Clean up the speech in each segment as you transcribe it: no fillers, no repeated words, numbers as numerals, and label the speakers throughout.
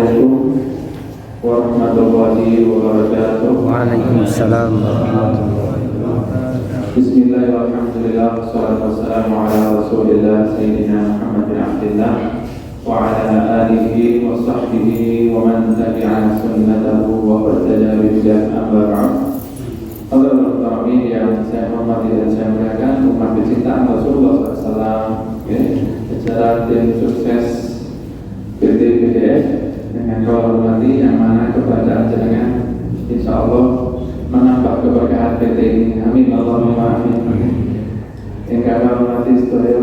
Speaker 1: Assalamualaikum warahmatullahi wabarakatuh.
Speaker 2: Waalaikumsalam warahmatullahi wabarakatuh.
Speaker 1: Bismillahirrahmanirrahim. Wassalatu wassalamu ala Rasulillah Sayyidina Muhammad bin Abdillah wa ala alihi wa sahbihi wa man tabi'a sunnatahu wa ihtada bi hidayah amma ba'd. Hadirin muslimin yang saya hormati dan saya muliakan, umat kecintaan Rasulullah SAW, secara tim sukses PT BDF dengan kau hormati yang mana kepada jenengan insya Allah menambah keberkahan PT ini. Amin Allahumma amin. Yang kami hormati sedaya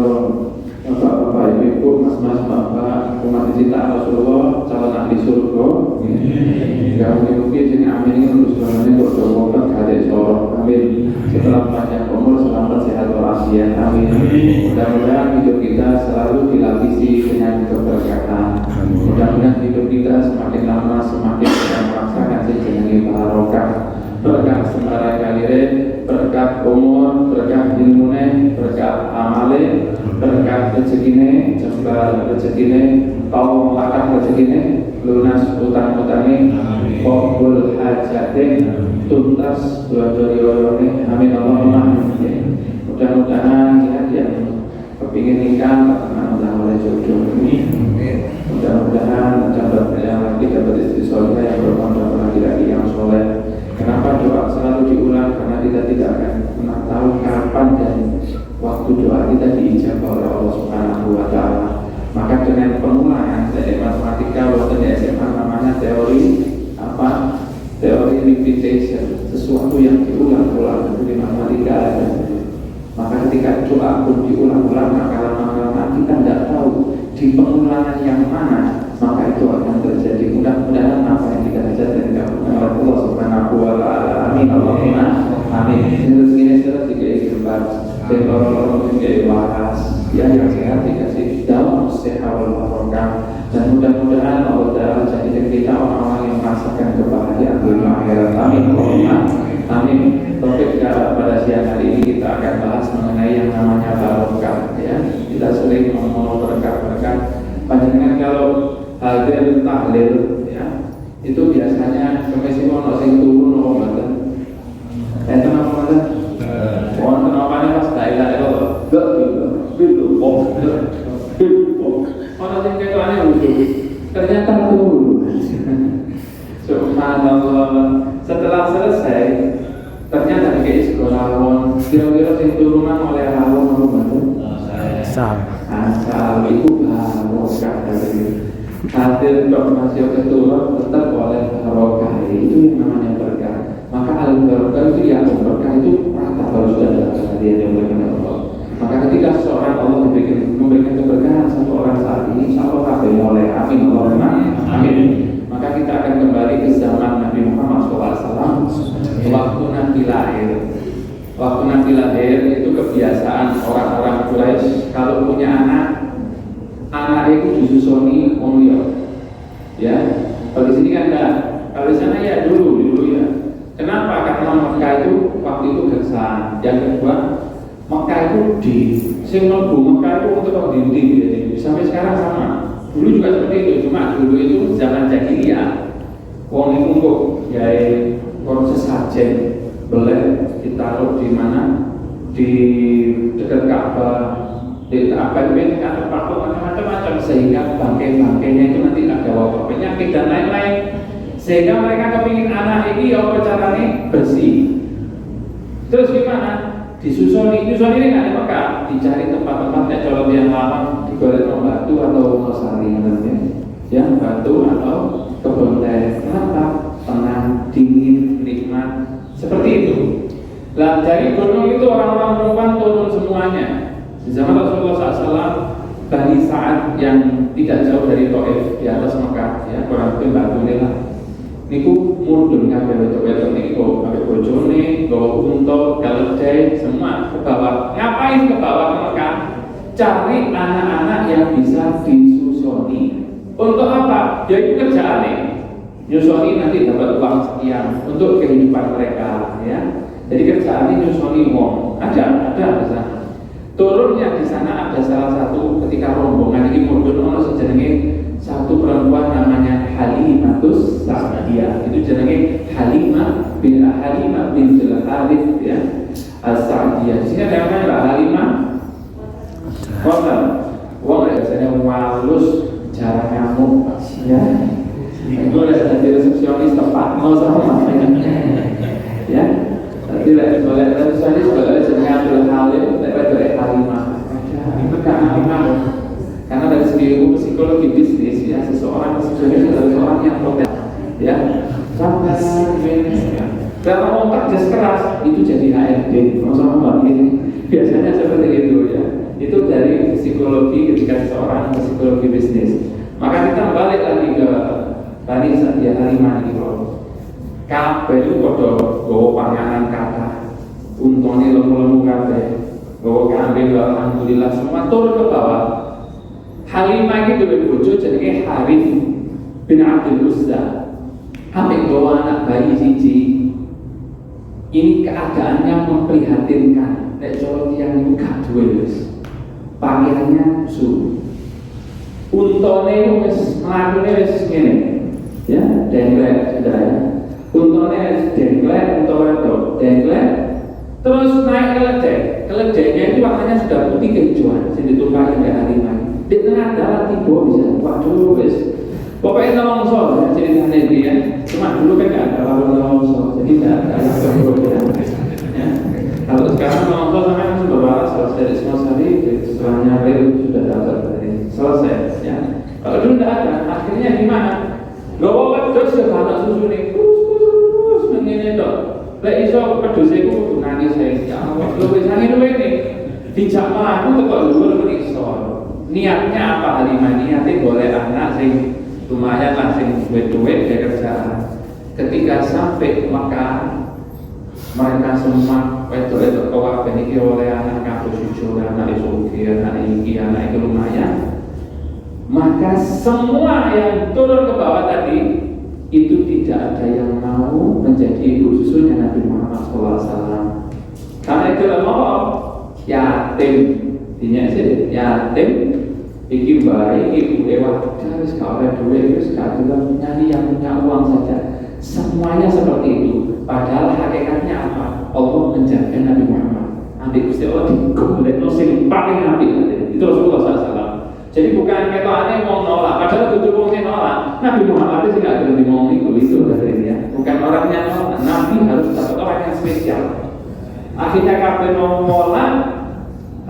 Speaker 1: bapak-bapak, ibu-ibu, mas-mas, bapak, umat kecintaan Rasulullah, calon ahli surga. Mungkin sini amin ini untuk selamanya berdoa kadek sorok. Amin. Setelah panjang umur selamat sehat walafiat. Amin. Mudah-mudahan hidup kita selalu dilapisi dengan keberkahan. Mudah-mudahan hidup kita semakin lama semakin kita merasakan sejenenge barokah, berkah sembarang kalire, berkah umur, berkah ilmune, berkah amale, berkah rezekine, jembar rezekine, tau melakar rezekine, lunas utang-utange, qabul hajate, tuntas doa-doa-doane. Amin Allahumma amin. Mudah-mudahan yang kepingin nikah mudah oleh jodoh ini. Mudah-mudahan dapat yang lagi dapat istri soleh yang berpondok laki-laki yang soleh. Kenapa doa selalu diulang? Karena kita tidak akan pernah tahu kapan dan waktu doa kita diijabah oleh Allah Subhanahu wa Ta'ala. Maka dengan pengulangan dari matematika waktu di SMA namanya teori apa? Teori repetition, sesuatu yang diulang-ulang itu di matematika ada. Maka ketika doa pun diulang-ulang, maka lama-lama kita tidak tahu di pengulangan yang mana, maka itu akan terjadi. Mudah-mudahan apa yang kita baca dari Allah Subhanahu wa Ta'ala. Amin Allahumma amin. Ini sudah tiga gembar dan orang-orang juga waras ya, yang sehat dikasih dalam sehat wal barokah, dan mudah-mudahan Allah Ta'ala jadikan kita orang-orang yang merasakan kebahagiaan dunia akhirat. Amin Allahumma amin. Topik pada siang hari ini kita akan bahas mengenai yang namanya barokah ya. Kita sering ngomong berkah-berkah. Panjenengan kalau hadir tahlil ya, itu biasanya kemesi ono sing turun ono mboten. Enten apa mboten? Wonten opane pas la ilaha illallah. Gitu. Ono sing ketane ujuk. Ternyata turun. Subhanallah. Setelah selesai ternyata kayak sekolah awon, kira-kira sing turunan oleh awon apa mboten? Asal itu barokah dari hadir dok masih keturun tetap oleh barokah, itu yang namanya berkah. Maka al barokah itu ya, berkah itu rata harus ada hadiah yang diberikan Allah. Maka ketika seorang Allah memberikan keberkahan satu orang saat ini, insya Allah kabeh mulai. Amin Allahumma amin. Maka kita akan kembali ke zaman Nabi Muhammad SAW. Waktu Nabi lahir, waktu Nabi lahir itu kebiasaan orang-orang Quraisy kalau punya anak itu disusoni wong liya. Ya, kalau di sini kan enggak. Kalau di sana ya dulu ya. Kenapa? Karena Mekah itu waktu itu gersang. Yang kedua, Mekah itu sing mlebu Mekah itu untuk dinding. Sampai sekarang sama. Dulu juga seperti itu, cuma dulu itu zaman jahiliyah. Wong itu kok gawe proses sajen boleh ditaruh di mana, di dekat Ka'bah, di apa itu ada patung macam-macam, sehingga bangkai-bangkainya itu nanti ada wabah penyakit dan lain-lain, sehingga mereka kepingin anak ini apa caranya bersih. Terus gimana? Disusoni ini nggak ada Mekah, dicari tempat-tempat yang colok yang lama, digoreng batu atau nosari ya, batu atau kebun teh. Kenapa? Tenang, dingin, nikmat, seperti itu. Lah dari gunung itu orang-orang perempuan turun semuanya. Di zaman Rasulullah SAW, Bani Sa'ad yang tidak jauh dari Taif di atas Mekah, ya, kurang lebih batu ini lah. Niku mudun kabeh wedok-wedok niku, kabeh bojone, gawa unta, keledai, semua ke bawah. Ngapain ke bawah ke Mekah? Cari anak-anak yang bisa disusoni. Untuk apa? Jadi kerjaannya nyusoni nanti dapat uang sekian untuk kehidupan mereka, ya. Jadi kerjaannya nyusoni wong. Ada di sana. Turunnya di sana ada salah satu ketika rombongan ini mudun ono sejenenge satu perempuan namanya Halimah As-Sa'diyah. Di sini ada yang namanya Mbak Halimah. Wong biasanya walus, jarang ngamuk, ya. Itu udah jadi resepsionis tepat mau sama ya. Tapi boleh resepsionis boleh jadi Abdul Halim, tapi boleh Halimah. Itu karena dari segi ilmu psikologi bisnis ya, seseorang resepsionis adalah seorang yang protes, ya. Sampai kalau mau kerja keras itu jadi HRD, sama ini biasanya seperti itu ya. Itu dari psikologi ketika seseorang psikologi bisnis. Maka kita balik lagi ke Bani Sa'diyah Halimah ini loh. Kabeh itu padha nggawa panganan kata. Untone lemu-lemu kabeh. Nggawa kambing alhamdulillah semua turun ke bawah. Halimah iki duwe bojo jenenge Harith bin Abdul Uzza. Ambek bawa anak bayi siji. Ini keadaannya memprihatinkan. Nek cara tiyang niku gak duwe wis. Pakaiannya su. Untone wis mlakune wis ngene. Ya, dengklek sudah ya. Untone dengklek utawa dengklek terus naik keledai. Keledainya itu warnanya sudah putih kehidupan. Sing ditumpaki oleh Halimah. Di tengah dalam tiba bisa. Waduh wis. Pokoknya nolongso ceritanya dia. Cuma dulu kan nggak ada lalu nolongso, jadi nggak ada ya. Kalau sekarang nolongso namanya sudah balas dari semua sehari, setelahnya real sudah dapat selesai ya. Kalau dulu nggak ada, akhirnya gimana? Gawa wedhus ke anak susu nih, terus mengingat dong. Lek iso wedhus iku kudu nangis ya Allah. Lho wis nangis ini dijak mlaku teko dhuwur iso. Niatnya apa Halimah? Niatnya boleh anak sing lumayan lah sing duit-duit dia kerjaan. Ketika sampai Mekah mereka semua wedok-wedok kabeh iki oleh anak kados ijo, anak isoge, anak iki, anak itu lumayan. Maka semua yang turun ke bawah tadi itu tidak ada yang mau menjadi ibu susunya Nabi Muhammad SAW. Karena itu mau yatim, dinya sih yatim. Iki baik, ibu lewat harus kau ada duit, harus kau bilang nyari yang punya uang saja. Semuanya seperti itu. Padahal hakikatnya apa? Allah menjaga Nabi Muhammad. Nanti Gusti Allah digolek sing paling nabi itu Rasulullah SAW. Jadi bukan kita aneh mau nolak. Padahal itu wong nolak. Nabi Muhammad itu nggak ada ngomong itu dari dia. Bukan orangnya nolak. Nabi harus dapat orang yang spesial. Akhirnya kabeh nolak.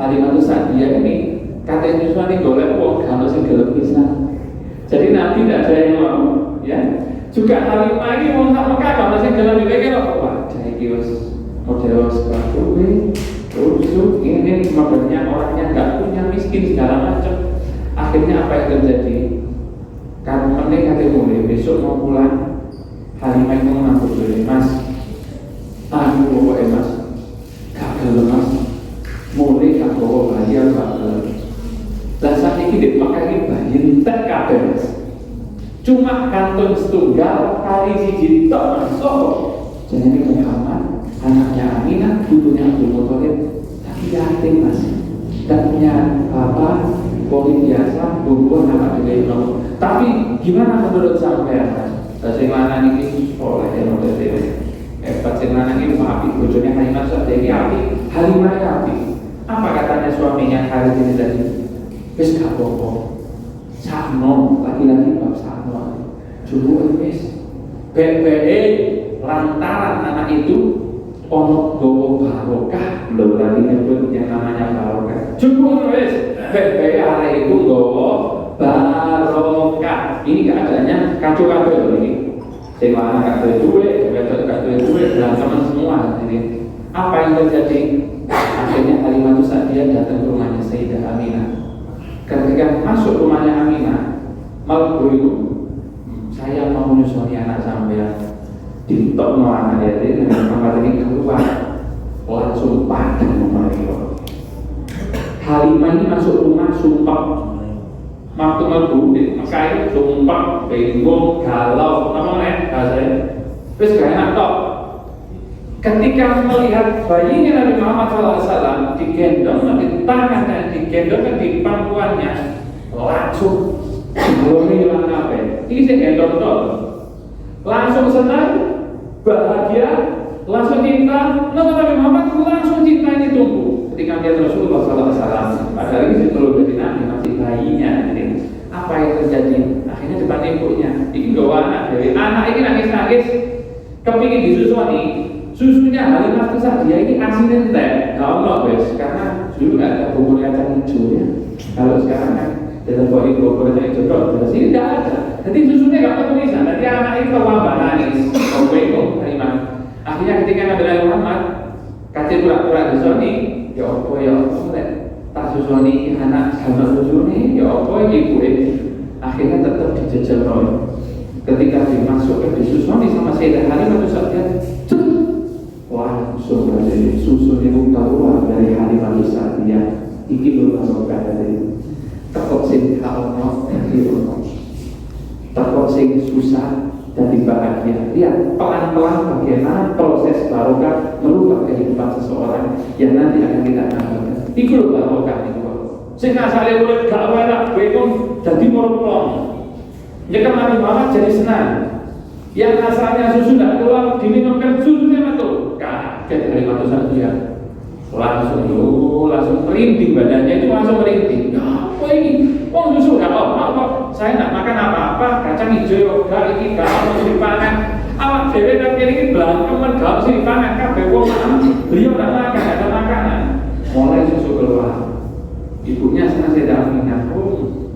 Speaker 1: Halimah Sa'diyah ini katanya Yusuf ini golek wong kalau sing gelem pisan. Jadi Nabi tidak ada yang mau, ya. Juga Halimah ini wong sak Mekah kalau sing gelem dipikir apa? Wah, iki wis model seperti rusuk ini modelnya orangnya nggak punya miskin segala macam. Akhirnya apa yang terjadi? Karena mereka mulai besok mau pulang, Halimah itu mengaku dulu, Mas. Aku pokoknya Mas, gak gelem Mas. Mulai gak bawa bayi aku gak gelem. Dan saat ini dipakai bayi entek kabeh Mas. Cuma kantong setunggal kali siji tok masuk. Jadi Muhammad anaknya Aminah, butuhnya Abdul Muthalib, tapi yatim Mas. Dan punya bapak poli biasa, buku anak gede nomor. Tapi gimana menurut sampean Mas? Sing lanang iki soleh ya model dhewe. Sing lanang iki api, bojone Halimah Sa'diyah iki api, Halimah api. Apa katanya suaminya Harith ini tadi? Wis gak apa-apa. Sakno, laki-laki bab sakno. Jumbo wis. BBE lantaran anak itu ono gowo barokah, lho tadi nyebut yang namanya barokah. Jumbo wis. BBE arek itu gowo barokah. Ini keadaannya kacau kabeh lho ini. Sing lanang gak duwe duit, wedok gak duwe duit, berantem semua ini. Apa yang terjadi? Akhirnya Halimah Sa'diyah datang ke rumahnya Sayyidah Aminah. Ketika masuk rumahnya Aminah, malam itu saya mau menyusui anak sampean. Ditok no anak dia dengan kamar ini keluar, langsung padam rumah itu. Halimah ini masuk rumah sumpah. Waktu malam di Mekah sumpah, bingung, galau, apa nih rasanya? Terus gak enak tok. Ketika melihat bayinya Nabi Muhammad SAW digendong di tangan dan digendong di pangkuannya, langsung belum hilang apa? Ini saya gendong dong. Langsung senang, bahagia, langsung cinta, Nabi Muhammad langsung cinta ini tumbuh ketika melihat Rasulullah SAW. Padahal ini sebelum jadi Nabi masih bayinya. Apa yang terjadi? Akhirnya depan ibunya, ini bawa anak dari anak ini nangis-nangis, kepingin disusui. Susunya Halimah Sa'diyah ini asin entek, nggak ono guys, karena dulu nggak ada bubur kacang hijau ya. Kalau sekarang kan dalam bubur kacang hijau kalau sini tidak ada. Jadi susunya nggak ada tulisan. Nanti anak itu terlambat nangis, bingung Halimah. Akhirnya ketika Nabi Muhammad kacir pura-pura disoni, ya apa ya apa tak susuni anak sama susuni, ya apa ibu akhirnya tetap dijajal Roy. Ketika dimasukkan disusuni sama Sayyidah Halimah Sa'diyah, langsung dari susu itu keluar dari Halimah Sa'diyah. Iki lho barokah dari tekok sing kaono dari ono. Tekok sing susah dan bahagia. Lihat pelan-pelan bagaimana proses barokah merubah kehidupan seseorang yang nanti akan kita dapatkan. Iki lho barokah itu. Sing asale urip gak enak bingung dadi morong. Ya kan Nabi Muhammad jadi senang. Yang asalnya susu tidak keluar diminumkan susunya metu. Kaget dari Halimah Sa'diyah. Langsung merinding badannya itu langsung merinding. Ya apa ini? Oh susu nggak apa-apa. Saya nggak makan apa-apa. Kacang hijau gak ini gak harus dipangan. Awak dewe dan ini belangkeman gak harus dipangan. Kabeh wong beliau nggak makan, ada makanan. Mulai susu keluar. Ibunya senang Sayyidah Aminah.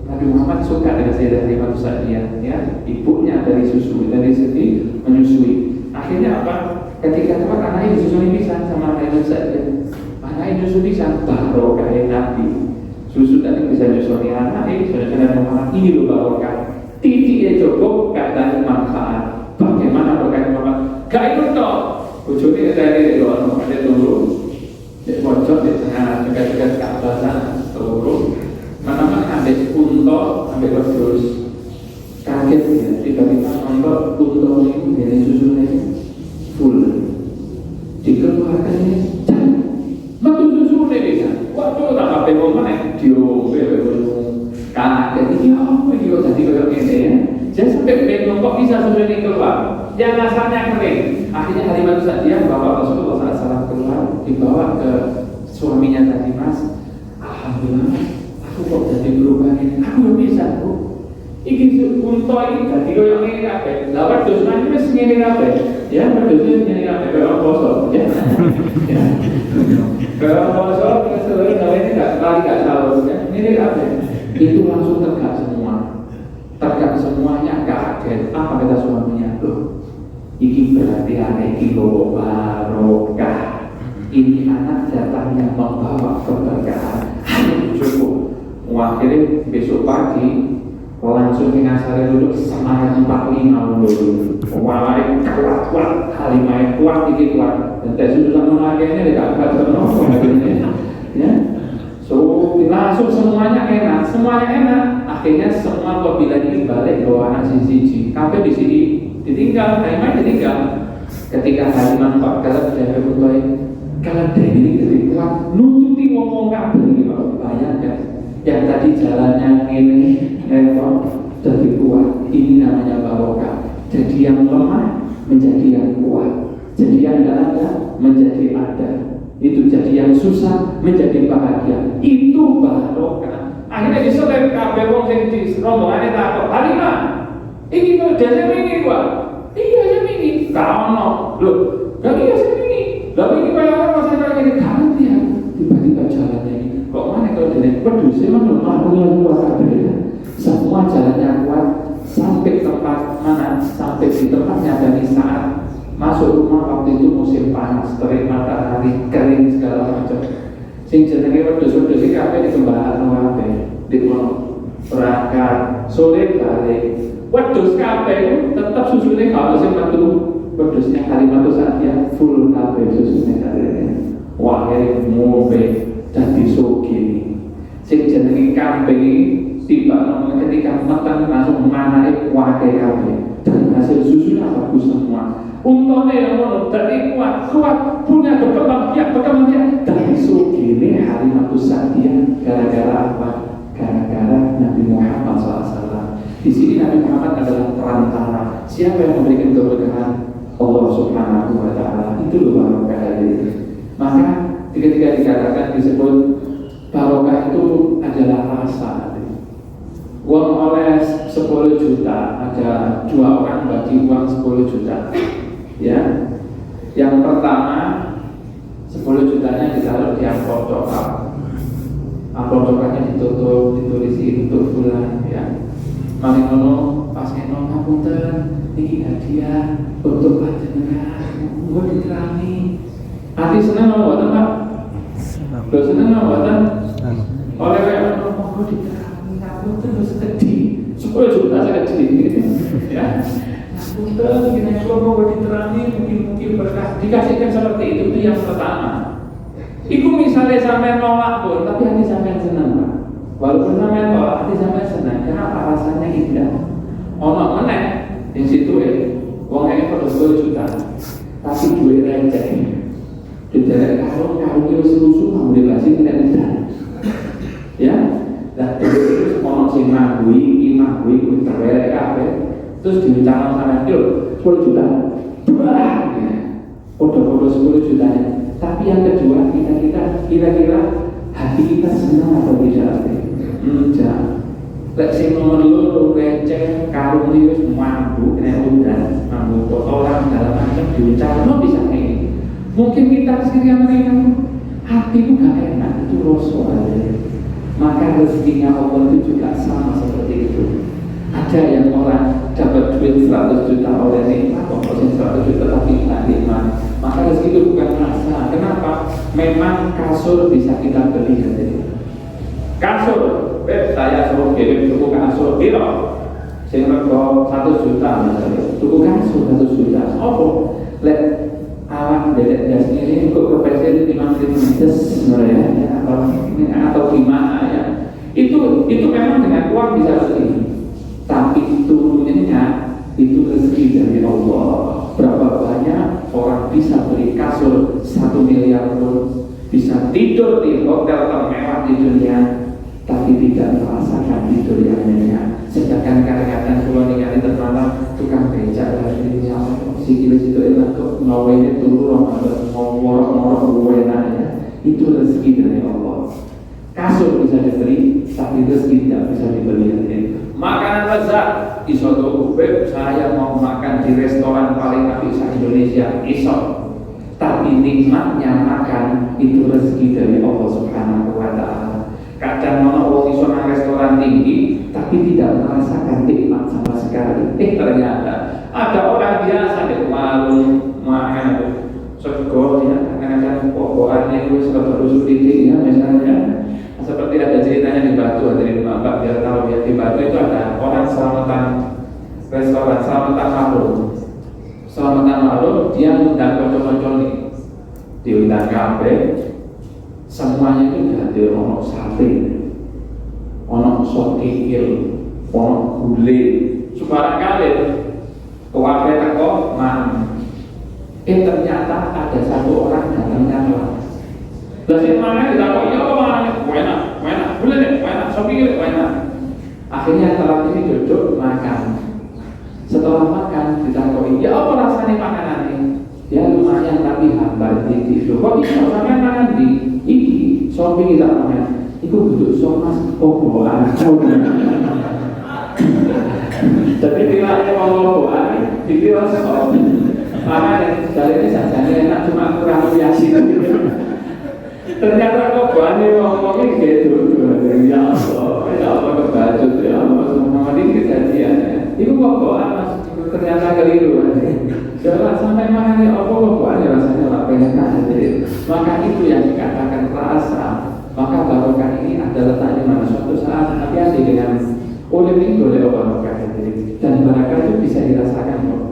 Speaker 1: Nabi Muhammad suka dengan Sayyidah Halimah Sa'diyah, ya, ibunya dari susu, dari segi menyusui. Akhirnya apa? Ketika teman anak ini susu bisa sama Halimah Sa'diyah, anak ini susu bisa barokah Nabi. Susu tadi bisa nyusui anak ini, saudara Muhammad ini loh barokah. Titik ya cukup kata manfaat. Bagaimana berkah Muhammad? Gak itu toh. Ujungnya dari luar ada turun, di pojok di tengah dekat-dekat Ka'bah sana turun. Mana-mana ambil unta, ambil wedhus. Kaget ya, tiba-tiba nonton unta ini dari susunya full. Dikeluarkan ini, metu susunya bisa. Waduh, tak apa yang mana diombe, kaget ini apa ini kok jadi kayak gini ya? Jadi sampai bingung kok bisa susunya ini keluar. Yang asalnya kering. Akhirnya Halimah Sa'diyah bawa Rasulullah SAW keluar, dibawa ke suaminya tadi Mas. Alhamdulillah. Aku kok jadi berubah ini, aku belum bisa Bu. Iki unta ini jadi koyo ngene kabeh. Lah wedhus nang wis ngene kabeh. Ya wedhus ngene kabeh koyo poso ya. Ya. Koyo poso terus gawe ini enggak kali enggak sahur ya. Ngene kabeh. Itu langsung tegak semua. Tegak semuanya kaget. Apa kata suaminya? Loh, iki berarti anak iki bawa barokah. Ini anak jatahnya membawa keberkahan. Cukup. Akhirnya besok pagi langsung ngasari duduk semangat 45 dulu. Walai kuat Halimah kuat dikit kuat. Dan tes sudah mengakhirnya tidak ada ya. So langsung semuanya enak. Akhirnya semua apabila ini balik bawa anak sisi. Sampai di sini ditinggal, Halimah ditinggal. Ketika Halimah Pak kalau dari Butoy, kalau dari ini jadi kuat nututi ngomong kabel ini bayangkan. Yang tadi jalannya ini jadi kuat, ini namanya barokah. Jadi yang lemah menjadi yang kuat, jadi yang tidak ada menjadi ada. Itu jadi yang susah menjadi bahagia. Itu barokah. Akhirnya diselip kabeh wong sing di rombongan takut, Halimah, ini kok jasa ini gua? Iya jasa ini. Kamu loh, gak iya jasa ini. Tapi ini bayangkan masalah ini kamu dia tiba-tiba jalannya ini. Kok mana kalau dari pedus memang belum kuat ya. Semua jalannya kuat sampai tempat mana? Sampai di tempatnya dari saat masuk rumah waktu itu musim panas, terik matahari, kering segala macam. Sing jenenge wedhus-wedhus iki kabeh dikembangkan kabeh. Di kono berangkat sore balik. Wedhus kabeh tetap susune kalau sing metu wedhusnya Halimah Sa'diyah full kabeh susune kabeh. Wah, ini ngombe dadi sugih. Sing jenenge kambing tiba ketika matang langsung manake wae kabeh. Dan hasil susunya bagus semua. Untone yang ngono dadi kuat punya berkembang biak dari sugih Halimah Sa'diyah gara-gara apa? Gara-gara Nabi Muhammad SAW. Di sini Nabi Muhammad adalah perantara. Siapa yang memberikan keberkahan? Allah Subhanahu wa Ta'ala. itu loh barokah hadirin. Maka ketika dikatakan disebut barokah itu adalah rasa. Uang oleh 10 juta, ada 2 orang bagi uang 10 juta. Ya, yang pertama 10 jutanya ditaruh di amplop coklat. Amplop coklatnya ditutup, ditulis untuk bulan. Ya, mari ngono pas ngono ngapunten, ini hadiah untuk panjenengan. Gue diterani. Hati senang mau buatan Pak? Lo senang mau buatan? Oleh kayak gue diterani, ngapunten lo sedih. 10 juta saya sedih. Ya, ngapunten gini kalau gue diterani mungkin berkah. Dikasihkan seperti itu yang pertama. Iku misalnya sampai nolak pun, tapi hati sampai senang Pak. Walaupun sampai nolak, hati sampai senang. Kenapa? Rasanya indah. Ono meneh di situ uangnya pada 10 juta, tapi duit receh. Tidak kalau itu selusuh kamu dikasih tidak mudah. Ya, nah itu ono sing magui, terwelek kabeh. Terus diucapkan sama itu 10 juta. Wah, foto-foto 10 juta. Tapi yang kedua kita kira-kira hati kita senang atau tidak? Tidak. Lek sing nomor loro receh karung iki wis mampu kena udan, mampu kotoran dalam macam diucapno bisa ini. Mungkin kita sekiranya mereka hati itu gak enak, itu rasa aja. Maka rezekinya Allah itu juga sama seperti itu. Ada yang orang dapat duit 100 juta oleh nikmat, komposin 100 juta tapi tidak nikmat. Maka rezeki itu bukan rasa. Kenapa? Memang kasur bisa kita beli jadi. Kasur, saya suruh kirim tuku kasur, biro. Saya rego 1 juta misalnya, tuku kasur 1 juta. Oh, let alat dedek jas ini kok kepesen 5 cm sebenarnya atau gimana ya? Itu memang dengan uang bisa beli. Tapi turunnya itu rezeki dari Allah. Berapa banyak orang bisa beli kasur 1 miliar pun, bisa tidur di hotel termewah di dunia, tapi tidak merasakan tidur yang nyenyak. Sedangkan kadang-kadang pulau ningali termalam tukang becak dari si kilo situ enak kok ngawinnya turun mau ngorok enaknya. Itu rezeki dari Allah. Kasur bisa dibeli, tapi rezeki tidak bisa dibeli. Makanan lezat, iso tuh saya mau makan di restoran paling apik di Indonesia, iso. Tapi nikmatnya makan itu rezeki dari Allah Subhanahu wa Ta'ala. Kadang orang iso nang restoran tinggi, tapi tidak merasakan nikmat sama sekali. Ternyata ada orang biasa di warung makan sego ya, kadang-kadang pokokannya itu serba rusuk titik ya misalnya. Seperti ada ceritanya di Batu, dari Bapak biar tahu ya, di Batu itu ada orang selamatan restoran, selamatan makhluk, dia undang kocok-kocok nih, diundang kafe, semuanya itu dihadir ono sate, ono sop kikil, ono gulai, sembarang kali, kafe teko man. Ternyata ada satu orang datangnya telat. Lalu mana kita kok ya enak, boleh deh, enak, sop kikil enak. Akhirnya telat ini duduk makan. Setelah makan ditakoi, ya apa rasanya makanan ini? Ya lumayan tapi hambar titik. Kok bisa sampai makan di iki? Sopi kita makan. Iku duduk somas kokoan. Tapi tidak mau kokoan, dikira sop. Makanya dari ini saja enak cuma kurang biasa. Ternyata kokoan ini ngomongin gitu. Ya Allah kebacut ya Allah semua ini kejadiannya. Itu kokoan ternyata keliru. Jangan sampai makannya kokoan ya rasanya tak pengen hadir. Maka itu yang dikatakan rasa. Maka barokah ini ada letaknya mana suatu saat hati-hati dengan oleh ini boleh barokah hadir. Dan barokah itu bisa dirasakan kok.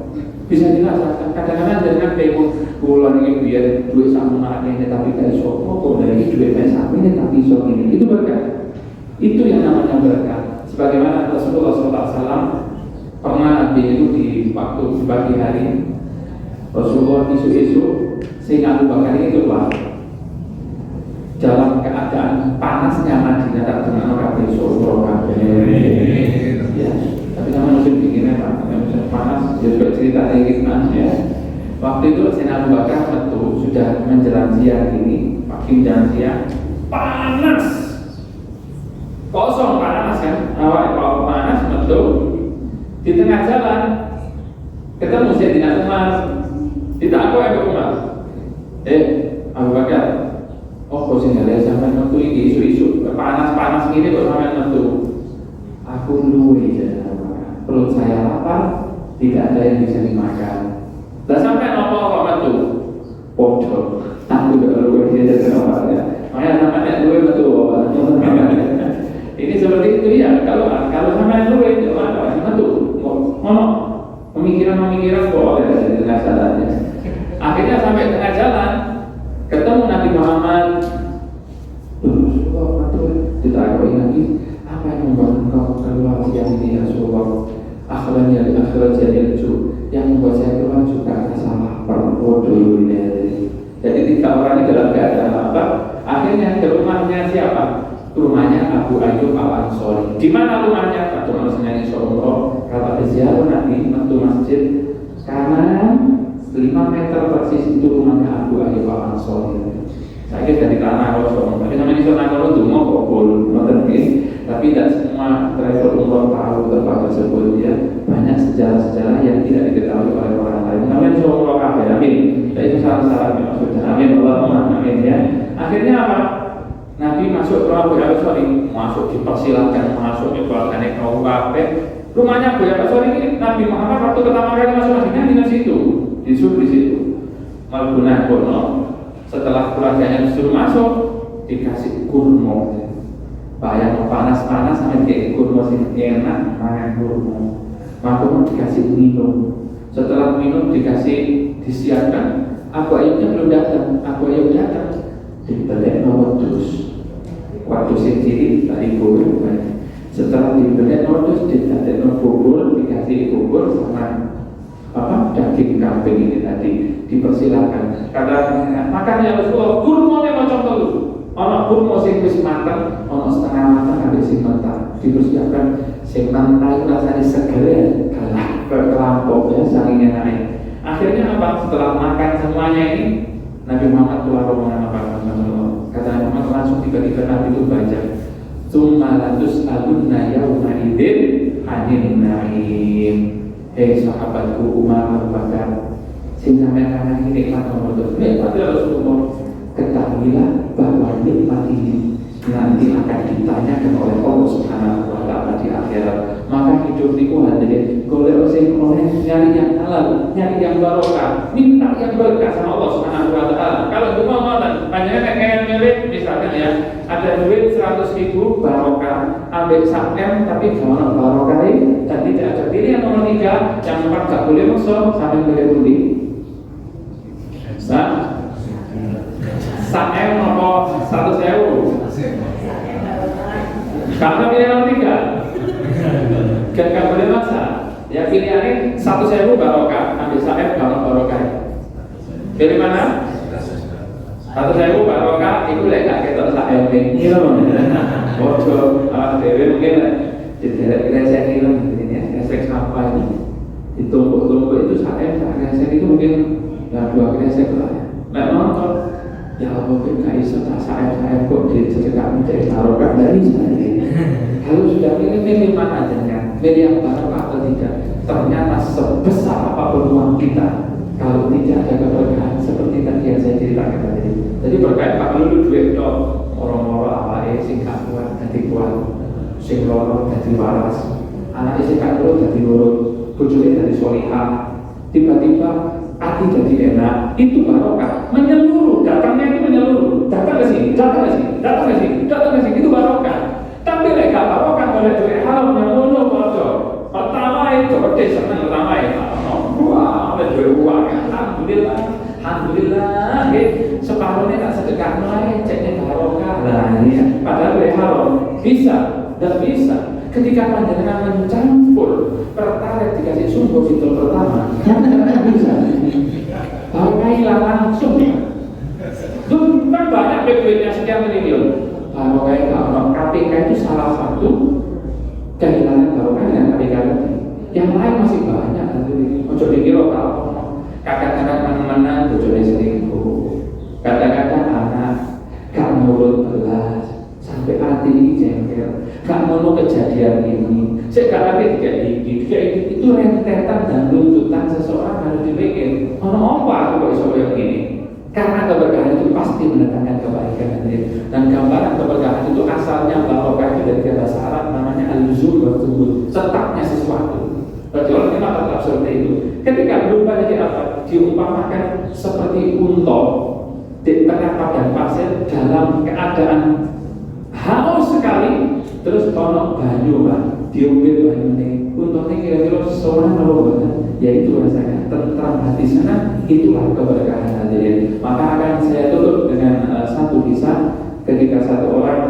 Speaker 1: Bisa dirasakan. Kadang-kadang dengan pengen pulang ini biar duit sama anaknya tapi dari sopok dari duit sama ini tapi sok ini itu berkah. Itu yang namanya berkah. Sebagaimana Rasulullah SAW pernah Nabi itu di waktu di pagi hari Rasulullah isu-isu sehingga Abu Bakar ini keluar dalam keadaan panasnya Madinah tak dengan orang besok ya. Tapi nama musim dinginnya Pak, musim panas dia juga cerita dikit ya. Waktu itu Sayyidina Abu Bakar sudah menjelang siang ini, pagi menjelang siang, panas, kosong panas kan, awal kalau panas betul, di tengah jalan ketemu Sayyidina Umar, ditakut Abu Umar, Abu Bakar, kok sih nggak lihat sampai metu ini isu-isu panas-panas ini kok sampai metu, aku luwe jadi perut saya lapar, tidak ada yang bisa dimakan. Lah sampai nopo kok metu? Podo. Aku udah luwe dia jadi apa ya? Makanya namanya luwe betul. Ini seperti itu ya. Kalau sampai luwe itu apa? Metu. Ngono. Pemikiran boleh dari tengah jalannya. Akhirnya sampai tengah jalan, ketemu Nabi Muhammad. Ditakoi Nabi, apa yang membuat engkau keluar siang ini ya Rasulullah? Akhirat jadi lucu. Yang membuat saya keluar juga salah perbodoh ini. Jadi 3 orang ini dalam keadaan apa? Akhirnya ke rumahnya siapa? Rumahnya Abu Ayyub Al-Ansori. Di mana rumahnya? Kata Rasulullah SAW. Kata ziarah Nabi menuju masjid kanan 5 meter persis itu rumahnya Abu Ayyub Al-Ansori. Saya dari tanah kosong. Tapi namanya tanah kosong itu mau kokol, tapi tidak semua travel umroh tahu tempat tersebut ya. Banyak sejarah-sejarah yang tidak diketahui oleh orang lain. Namanya umroh kafir, amin. Itu salah maksudnya, amin. Allahumma amin ya. Akhirnya apa? Nabi masuk ke rumah Abu Ansori, masuk dipersilahkan masuk keluarganya kaum kafir. Rumahnya Abu Ansori ini Nabi Muhammad waktu pertama kali masuk Madinah di situ, disuruh di situ. Malgunah kono. Setelah keluarganya disuruh masuk, dikasih kurma. Bayang panas-panas sampai kayak kurma sih enak, makan kurma. Maka dikasih minum. Setelah minum dikasih disiapkan. Abu Ayyubnya belum datang. Abu Ayyub datang dibelek wedhus. Wedhus yang cilik tadi bubur. Setelah dibelek wedhus dibelek bubur, dikasih bubur sama daging kambing ini tadi dipersilakan. Kata makan ya Rasulullah, kurmane macam telu. Ana kurma sing wis mateng, ana setengah mateng, ada sing mentah. Dipersiapkan sing mentah rasanya seger ya, kalah kelampau ya saking enaknya. Akhirnya apa? Setelah makan semuanya ini, Nabi Muhammad keluar rombongan apa? Kata Muhammad langsung tiba-tiba Nabi itu baca, "Tsumma latus'alunna yawma idzin 'anil na'im." Hei sahabatku Umar Abu Bakar, sing sampeyan kangen nikmat nomor 2. Nikmat Rasulullah, ketahuilah bahwa nikmat ini nanti akan ditanyakan oleh Allah Subhanahu wa taala di akhirat. Maka hidup niku hadirin golek sing oleh nyari yang halal, nyari yang barokah, minta yang berkah sama Allah Subhanahu wa taala. Kalau cuma ngoten, panjenengan kayak mirip misalkan ya, ada duit 100.000 barokah, ambil 1 M tapi gak barokah dan tidak ada pilihan nomor 3, yang 4 gak boleh masuk sampai boleh beli. Nah, 1 M apa 100.000? Karena pilihan nomor 3 gak boleh masak. Ya pilihannya 100.000 barokah, ambil 1 M kalau barokah. Pilih mana? 100.000 barokah, itu gak ketok 1 M. Iya bodoh, dewe mungkin kira-kira kresek apa ini ditumpuk-tumpuk itu 1 M, kresek itu mungkin 2 kresek lah ya. Nah nonton ya Allah, gak bisa tak 1 M kok disedekahkan dari barokah dari sana. Kalau sudah milih mana aja kan, milih yang barokah atau tidak. Ternyata sebesar apapun uang kita, kalau tidak ada keberkahan seperti tadi yang saya ceritakan tadi. Jadi berkait Pak Lulu duit dok, moro-moro awake sing gak kuat dadi kuat, sing loro dadi waras, anake sing gak nurut dadi nurut, bojone dadi sholihah. Tiba-tiba hati jadi enak, itu barokah. Menyeluruh, datangnya itu menyeluruh. Datang ke sini, datang ke sini, datang ke sini, datang ke sini, itu barokah. Tapi lek gak barokah oleh duit haram yang ngono padha. Pertama itu gede seneng pertama ya. Wah, oleh duit uang. Alhamdulillah. Alhamdulillah, separuhnya tak sedekah mulai ceknya barokah lah ya. Padahal duit haram bisa, dan bisa. Ketika panjenengan mencampur pertalite dikasih sumber fitur pertama, kan bisa. Barokah hilang langsung. Tuh kan banyak duitnya sekian triliun. Barokah kalau KPK itu salah satu kehilangan barokah dengan KPK tadi. Yang lain masih banyak. Ojo dikira kalau kadang-kadang menang bojone selingkuh, Kadang-kadang anak gak nurut belas sampai hati ini jengkel, gak mau kejadian ini, saya gak lagi tiga itu rentetan dan tuntutan seseorang harus dipikir, apa aku kok bisa kayak gini? Karena keberkahan itu pasti mendatangkan kebaikan dan gambaran keberkahan itu asalnya barokah itu dari bahasa Arab namanya al-luzum wa thubut, tetapnya sesuatu. Berarti orang kita tetap seperti itu. Ketika berubah jadi apa? Diumpamakan seperti unta di tengah padang pasir dalam keadaan haus sekali, terus ono banyu lah, diambil banyu ini. Unta ini kira-kira seorang apa? Yaitu rasanya tentram hati sana, itulah keberkahan hadirin. Maka akan saya tutup dengan satu kisah ketika satu orang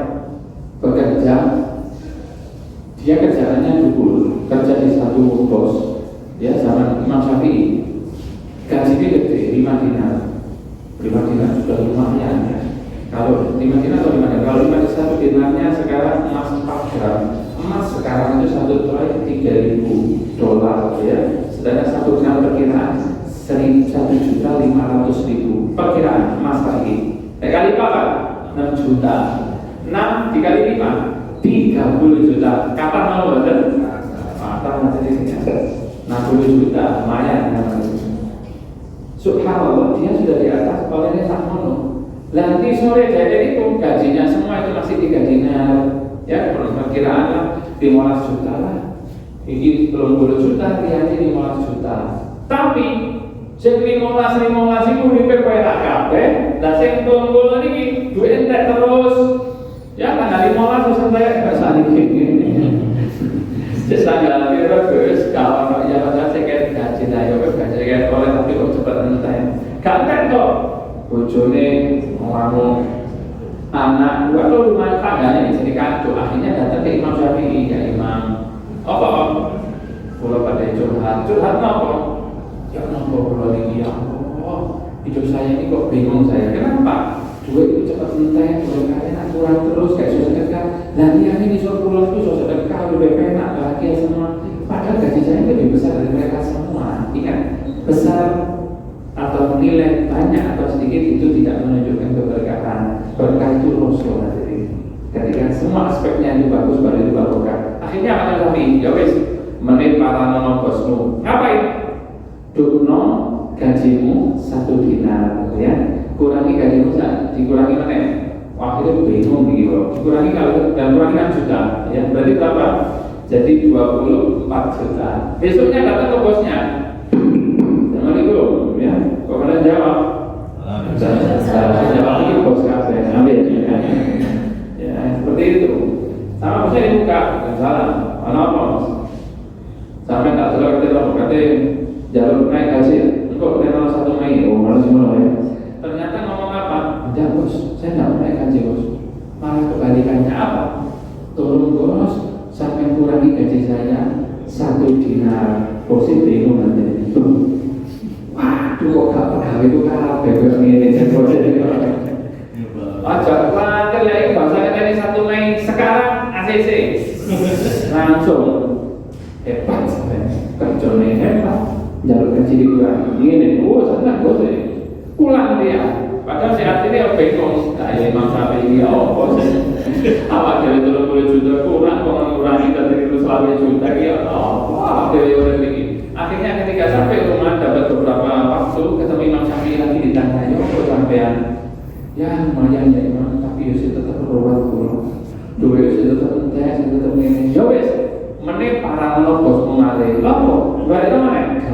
Speaker 1: bekerja, dia kerjaannya dukul, kerja di satu bos, ya zaman Imam Syafi'i, gajinya gede, 5 dinar sudah lumayan ya. Kalau 5 dinar atau 5 dinar, kalau 1 dinarnya sekarang emas 4 gram, emas sekarang itu 1 troy $3.000 ya. Sedangkan 1 gram perkiraan 1.500.000 perkiraan emas lagi. Kali berapa? 6 juta. 6 dikali 5 30 juta. Kata mau betul? Kata nanti di sini 60 juta, lumayan. Subhanallah, dia sudah di atas kepalanya tak mono. Nanti sore jadi itu gajinya semua itu masih 3 dinar. Ya, perkiraan 15 juta lah. Ini 30 juta, dia 15 juta. Tapi sing 15 itu dipepe tak kabeh, lah sing 30 niki duit entek terus. Ya tanggal 15 wis entek bahasa iki. Tanggal terus kalau ya padahal saya gaji ayo gaji oleh tapi kok cepet entek. Gak entek kok. Bojone ngomong anak gua tuh lumayan tangganya di sini kacau. Akhirnya datang ke Imam Syafi'i, ya Imam. Apa? Kalau pada curhat apa? Ya nopo kalau ini ya Allah, hidup saya ini kok bingung saya. Kenapa? Duit itu cepat entek, kalau kalian kurang terus kayak susah dekat. Dan yang ini soal pulang itu susah dekat, lebih enak bahagia semua. Padahal gaji saya lebih besar dari mereka semua. Ingat, besar atau nilai banyak atau sedikit itu tidak menunjukkan keberkahan. Berkah itu rasul hadirin. Ketika semua aspeknya itu bagus, baru itu barokah. Akhirnya apa tadi? Ya wes, menit para nono bosmu. Ngapain? Dukno gajimu 1 dinar, ya. Kurangi gajimu, dikurangi mana? Akhirnya bingung gitu. Dikurangi kalau dan kurangi 6 juta, ya. Berarti berapa? Jadi 24 juta. Besoknya datang ke bosnya. Assalamualaikum, ya. Kok kalian jawab? Saya jawab ini bos kasih, ambil. Ya, seperti itu. Sama bosnya dibuka, salah. Mana bos? Sampai tak salah katanya jalur naik gaji. Kok tanggal 1 Mei? Oh, malah semua ya. Ternyata ngomong apa? Tidak bos, saya tidak mau naik gaji bos. Malah kebalikannya apa? Tolong bos, sampai kurangi gaji saya 1 dinar. Bosnya bingung nanti. Waduh, kok gak pegawai itu kabeh kok ngene bosnya. Aja khawatir ya, ini bahasa ini 1 Mei sekarang ACC langsung hebat sampai kerjanya hebat. Jalur gaji dikurangi, ini, senang bos ini, pulang dia. Padahal si artinya bingung, kayak Imam Syafi'i dia bos. Awak dari 30 juta kurang, kok mengurangi dari 100 juta dia, awak dari orang ini. Akhirnya ketika sampai rumah dapat beberapa waktu ketemu Imam Syafi'i lagi ditanya, kok sampean? Ya lumayan ya Imam, tapi Yusuf tetap berobat dulu. Dua Yusuf tetap entek, tetap ini. Ya wes, menit para bos mengalir, lapo, balik mana?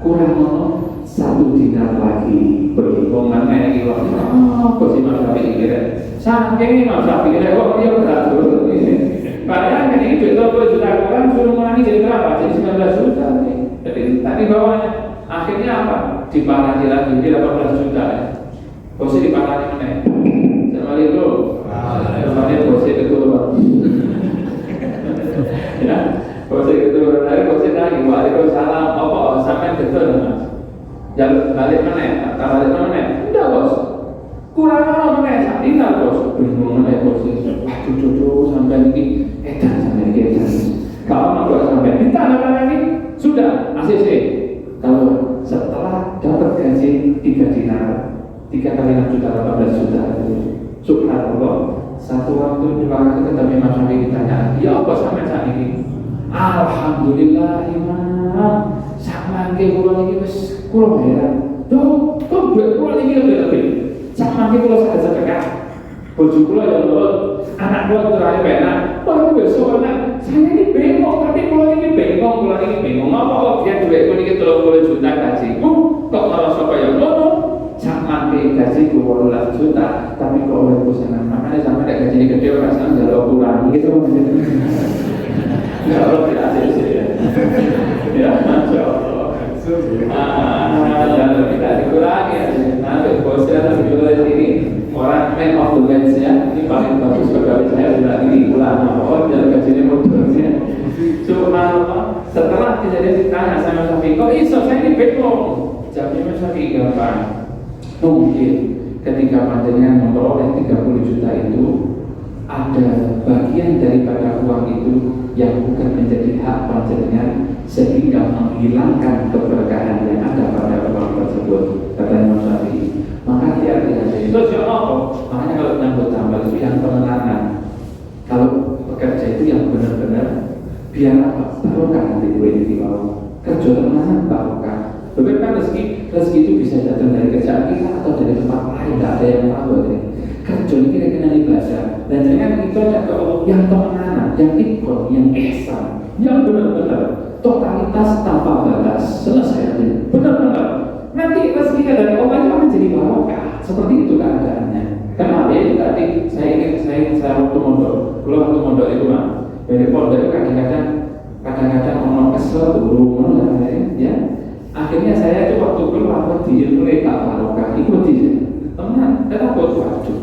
Speaker 1: Kurang mono 1 dinar lagi berhitungan naik ilang. Bos Imam Syafi'i kira, saking Imam Syafi'i kira kok dia berat dulu ini. Padahal ini duit 20 juta kurang suruh mengurangi jadi berapa? Jadi 19 juta. Jadi tadi bawahnya akhirnya apa? Diparahi lagi di 18 juta. Bosnya diparahi mana? Assalamualaikum. Assalamualaikum bosnya keturun. Ya. Bosnya keturun, dari bosnya lagi, waalaikumsalam, apa sampai keturun mas? Jalan balik mana? Tak balik mana? Tidak bos, kurang mana? Saat ini bos, bingung mana bos? Waduh, sampai ini edan sampai ini edan. Kalau mau sampai kita ada lagi sudah ACC. Kalau setelah dapat gaji 3 dinar, 3 kali 6 juta 18 juta. Subhanallah. Satu waktu dua kali ketemu Imam Syafi'i ditanya, ya apa sampai saat ini? Alhamdulillah Imam, sama ke kula niki wis kula heran. Duh, kok duit kula niki lebih. Sama ke kula saged sedekah. Bojo kula ya nurut, anak kula terakhir penak. Oh besok anak saya ini bengong, tapi kula niki bengong. Apa kok dia duit kula niki 30 juta gajiku, kok malah sapa ya ngono? Sama ke gajiku 18 juta, tapi kok oleh perusahaan makanya sampai ada gaji gede orang sana jalur kurang gitu. Ya Allah tidak sih ya, masya Allah. Jalur kita dikurangi ya. Nanti bosnya tapi dulu ini orang man of the match ya, ini paling bagus pegawai saya sudah ini pulang. Oh jalur gajinya modalnya. Subhanallah. Setelah kejadian ditanya sama Syafi'i, kok iso saya ini bengong? Jawabnya Syafi'i gampang. Mungkin ketika panjenengan memperoleh 30 juta itu ada bagian daripada uang itu yang bukan menjadi hak panjenengan sehingga menghilangkan keberkahan yang ada pada uang tersebut, kata Imam Syafi'i. Maka dia tidak jadi itu apa? Makanya kalau nyambut tambal itu yang pengenalan, kalau bekerja itu yang benar-benar biar apa? Barokah nanti gue di bawah kerja teman barokah. Beberapa rezeki itu bisa datang dari kerjaan kita atau dari tempat lain, tidak ada yang tahu ini. Kerja ini kira-kira dibaca dan jangan itu ada Allah yang temenan, yang ikut, yang ihsan, yang benar-benar totalitas tanpa batas, selesai aja, benar-benar. Nanti rezeki dari Allah itu akan jadi barokah. Seperti itu keadaannya. Kenapa ya? Tadi saya waktu mondok, itu mah dari pondok itu kadang-kadang ngomong kesel dulu, ya. Akhirnya saya itu waktu keluar di mulai tak barokah ikut di teman, saya takut waduh.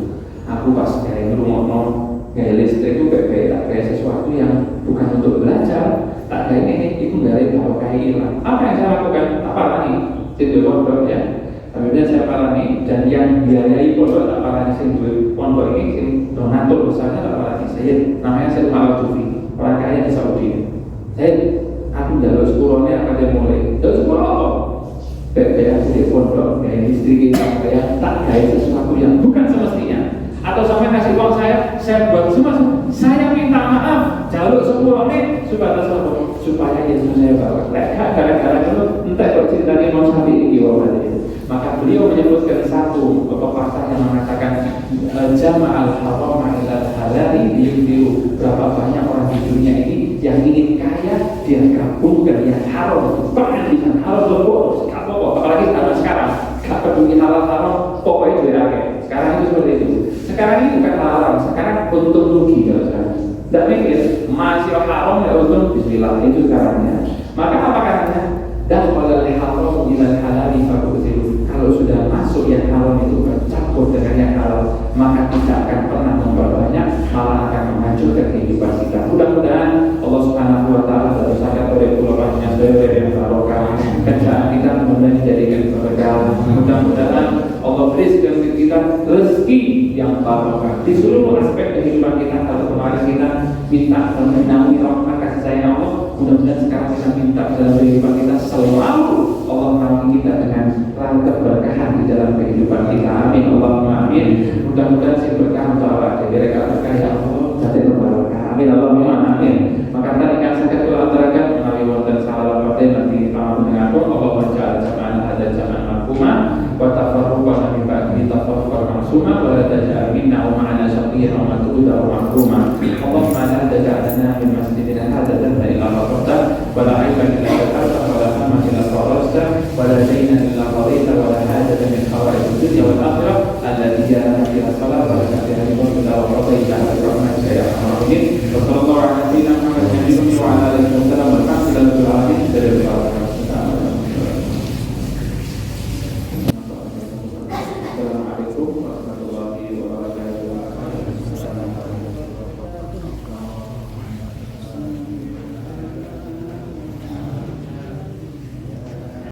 Speaker 1: Aku pas kayak ngomong kayak listrik itu kayak sesuatu yang bukan untuk belajar, tak kayak ini itu dari barokah hilang. Apa yang saya lakukan? Apa lagi? Tidur pondok ya. Kemudian saya parani dan yang biayai pondok tak parani sendiri pondok ini sing donatur besarnya tak parani saya. Namanya saya Malah Tufi, orang kaya di Saudi. Aku jalur sekurangnya akan dia mulai jalur sekurang apa? Kayak di pondok, kayak istri kita kayak tak kayak sesuatu yang bukan semestinya. Atau sampai kasih uang saya buat semua. Saya minta maaf jalur sekurangnya supaya Yesus saya bawa. Gara-gara itu entah kalau ceritanya mau sampai ini gimana. Maka beliau menyebutkan satu pepatah yang mengatakan jama'al haram ilal halali biyu berapa banyak orang di dunia ini yang ingin kaya dia gabungkan yang haram bahkan dengan halal lebur apalagi sekarang gak peduli halal haram pokoknya duit sekarang itu seperti itu. Sekarang ini bukan haram, sekarang untung rugi kalau sekarang tidak mikir masih haram ya untung bismillah itu sekarangnya. Maka apa katanya dan kalau haram ilal halali fakuzilu, kalau sudah masuk yang haram itu bercampur dengan yang halal maka tidak akan pernah memperbanyak, malah akan menghancurkan kehidupan kita. Mudah-mudahan Allah Subhanahu wa taala bersama oleh pulau-pulau yang barokah kerjaan kita mudah dijadikan berkah. Mudah-mudahan Allah berikan kita rezeki yang barokah di seluruh aspek kehidupan kita. Kalau kemarin kita minta menaungi rahmat kasih sayang Allah, mudah-mudahan sekarang kita minta dalam kehidupan kita selalu Allah menaungi kita dengan keberkahan di dalam kehidupan kita. Amin Allahumma amin. Mudah-mudahan si berkah untuk Allah dari mereka berkah ya Allah jadi berbarokah. Amin Allahumma amin. Maka tadi kan saya aturakan menawi wonten salah partai nanti paham dengan pun Allah menjadi zaman ada zaman makuma wa tafarruqa min ba'di tafarruqa maksuma wa la taj'al minna wa ma'ana syaqiyyan wa matuda wa makruma. Allahumma la taj'alna min masjidina hadza dhanba illa ghafarta wa la 'aiban illa ghafarta wa la hamma illa farajta wa la dayna illa qadayta wa la hajatan min hawaij dunya wal akhirah allati hiya laka salat